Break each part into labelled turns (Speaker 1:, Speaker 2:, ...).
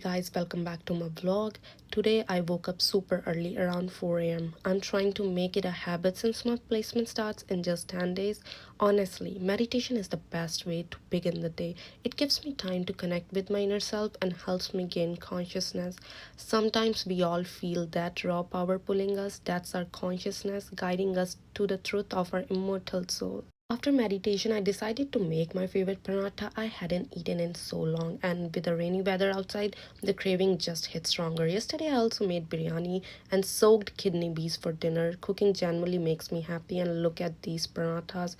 Speaker 1: guys, welcome back to my vlog. Today I woke up super early around 4 a.m. I'm trying to make it a habit since my placement starts in just 10 days. Honestly, meditation is the best way to begin the day. It gives me time to connect with my inner self and helps me gain consciousness. Sometimes we all feel that raw power pulling us, that's our consciousness guiding us to the truth of our immortal soul. After meditation, I decided to make my favorite paratha. I hadn't eaten in so long, and with the rainy weather outside, the craving just hit stronger. Yesterday, I also made biryani and soaked kidney beans for dinner. Cooking generally makes me happy, and look at these parathas.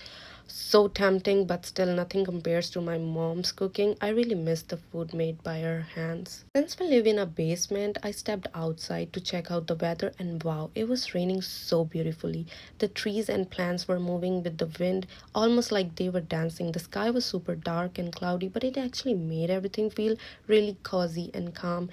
Speaker 1: So tempting, but still nothing compares to my mom's cooking. I really miss the food made by her hands. Since we live in a basement, I stepped outside to check out the weather, and wow, it was raining so beautifully. The trees and plants were moving with the wind, almost like they were dancing. The sky was super dark and cloudy, but it actually made everything feel really cozy and calm.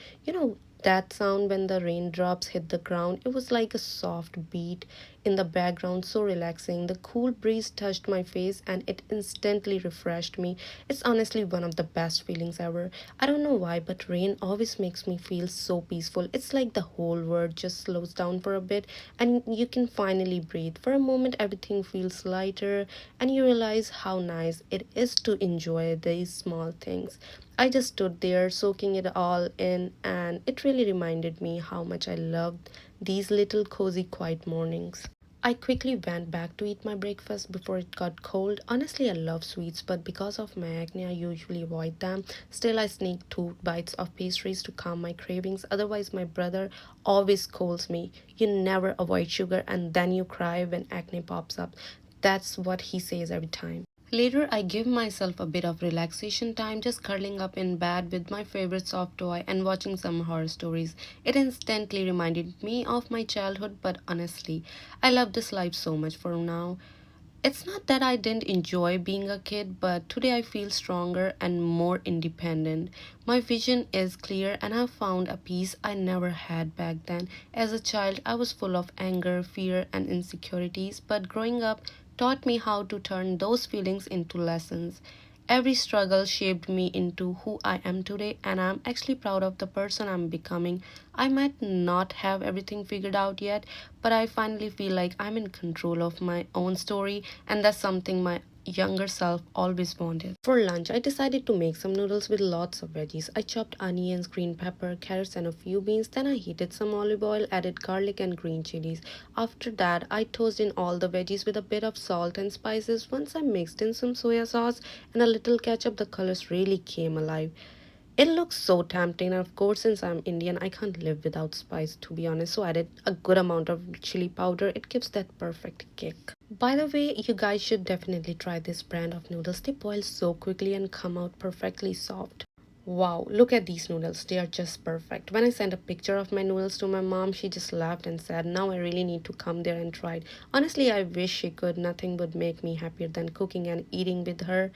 Speaker 1: That sound when the raindrops hit the ground, it was like a soft beat in the background, so relaxing. The cool breeze touched my face and it instantly refreshed me. It's honestly one of the best feelings ever. I don't know why, but rain always makes me feel so peaceful. It's like the whole world just slows down for a bit and you can finally breathe. For a moment, everything feels lighter and you realize how nice it is to enjoy these small things. I just stood there soaking it all in, and it really reminded me how much I loved these little cozy, quiet mornings. I quickly went back to eat my breakfast before it got cold. Honestly, I love sweets, but because of my acne, I usually avoid them. Still, I sneak 2 bites of pastries to calm my cravings. Otherwise, my brother always scolds me. You never avoid sugar and then you cry when acne pops up. That's what he says every time. Later, I give myself a bit of relaxation time, just curling up in bed with my favorite soft toy and watching some horror stories. It instantly reminded me of my childhood, but honestly, I love this life so much for now. It's not that I didn't enjoy being a kid, but today I feel stronger and more independent. My vision is clear, and I've found a peace I never had back then. As a child, I was full of anger, fear, and insecurities, but growing up taught me how to turn those feelings into lessons. Every struggle shaped me into who I am today, and I'm actually proud of the person I'm becoming. I might not have everything figured out yet, but I finally feel like I'm in control of my own story, and that's something my younger self always wanted. For lunch, I decided to make some noodles with lots of veggies. I chopped onions, green pepper, carrots, and a few beans. Then I heated some olive oil, added garlic and green chilies. After that, I toasted in all the veggies with a bit of salt and spices. Once I mixed in some soya sauce and a little ketchup, the colors really came alive. It looks so tempting, and of course, since I'm Indian, I can't live without spice to be honest. So I added a good amount of chili powder. It gives that perfect kick. By the way, you guys should definitely try this brand of noodles. They boil so quickly and come out perfectly soft. Wow, look at these noodles. They are just perfect. When I sent a picture of my noodles to my mom, she just laughed and said, "Now I really need to come there and try it." Honestly, I wish she could. Nothing would make me happier than cooking and eating with her.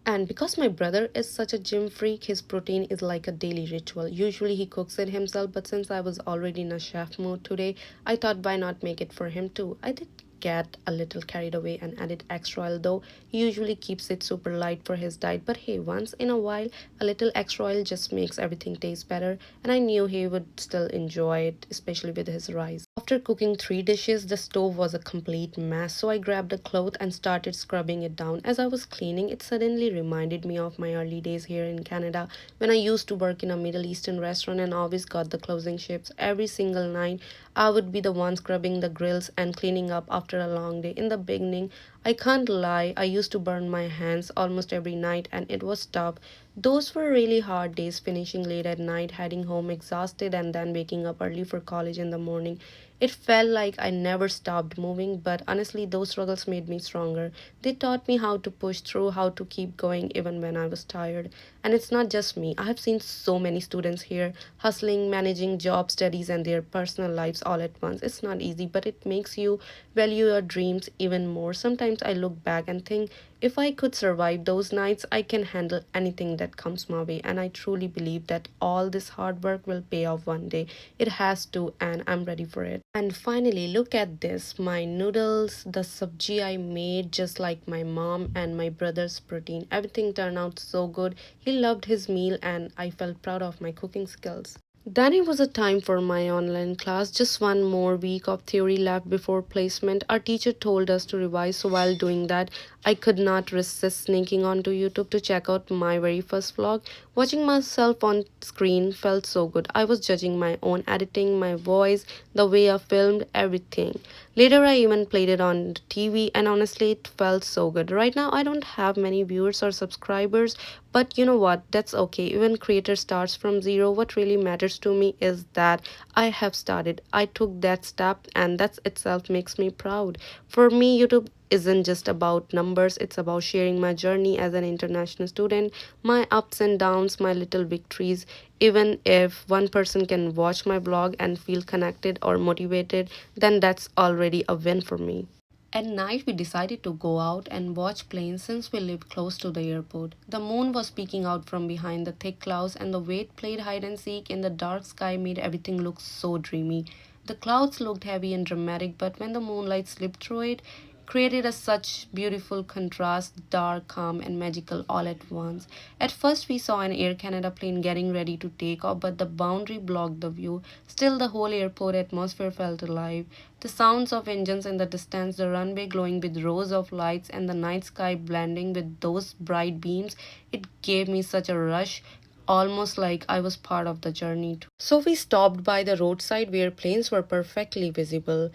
Speaker 1: And because my brother is such a gym freak, his protein is like a daily ritual. Usually he cooks it himself, but since I was already in a chef mood today, I thought why not make it for him too. I did get a little carried away and added extra oil, though he usually keeps it super light for his diet. But hey, once in a while, a little extra oil just makes everything taste better, and I knew he would still enjoy it, especially with his rice. After cooking 3 dishes, the stove was a complete mess, so I grabbed a cloth and started scrubbing it down. As I was cleaning, it suddenly reminded me of my early days here in Canada when I used to work in a Middle Eastern restaurant and always got the closing shifts. Every single night, I would be the one scrubbing the grills and cleaning up after a long day. In the beginning, I can't lie, I used to burn my hands almost every night and it was tough. Those were really hard days, finishing late at night, heading home exhausted, and then waking up early for college in the morning. It felt like I never stopped moving, but honestly, those struggles made me stronger. They taught me how to push through, how to keep going even when I was tired. And it's not just me, I have seen so many students here hustling, managing job studies, and their personal lives all at once. It's not easy, but it makes you value your dreams even more. Sometimes I look back and think If I could survive those nights, I can handle anything that comes my way. And I truly believe that all this hard work will pay off one day. It has to, and I'm ready for it. And finally, look at this, my noodles, the sabji I made just like my mom, and my brother's protein. Everything turned out so good. He loved his meal, and I felt proud of my cooking skills. Then it was a time for my online class. Just one more week of theory left before placement. Our teacher told us to revise, so while doing that, I could not resist sneaking onto YouTube to check out my very first vlog. Watching myself on screen felt so good. I was judging my own editing, my voice, the way I filmed, everything. Later, I even played it on the TV, and honestly, it felt so good. Right now, I don't have many viewers or subscribers, but you know what? That's okay. Even creator starts from zero. What really matters to me is that I have started. I took that step, and that itself makes me proud. For me, YouTube isn't just about numbers, it's about sharing my journey as an international student, my ups and downs, my little victories. Even if one person can watch my vlog and feel connected or motivated, then that's already a win for me. At night, we decided to go out and watch planes since we lived close to the airport. The moon was peeking out from behind the thick clouds, and the way it played hide and seek in the dark sky made everything look so dreamy. The clouds looked heavy and dramatic, but when the moonlight slipped through it, created a such beautiful contrast, dark, calm, and magical all at once. At first, we saw an Air Canada plane getting ready to take off, but the boundary blocked the view. Still, the whole airport atmosphere felt alive. The sounds of engines in the distance, the runway glowing with rows of lights, and the night sky blending with those bright beams, it gave me such a rush, almost like I was part of the journey too. So we stopped by the roadside where planes were perfectly visible.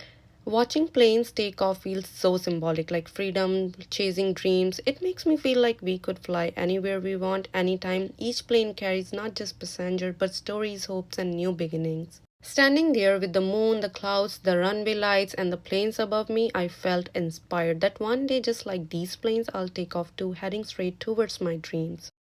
Speaker 1: Watching planes take off feels so symbolic, like freedom, chasing dreams. It makes me feel like we could fly anywhere we want, anytime. Each plane carries not just passengers, but stories, hopes, and new beginnings. Standing there with the moon, the clouds, the runway lights, and the planes above me, I felt inspired that one day, just like these planes, I'll take off too, heading straight towards my dreams.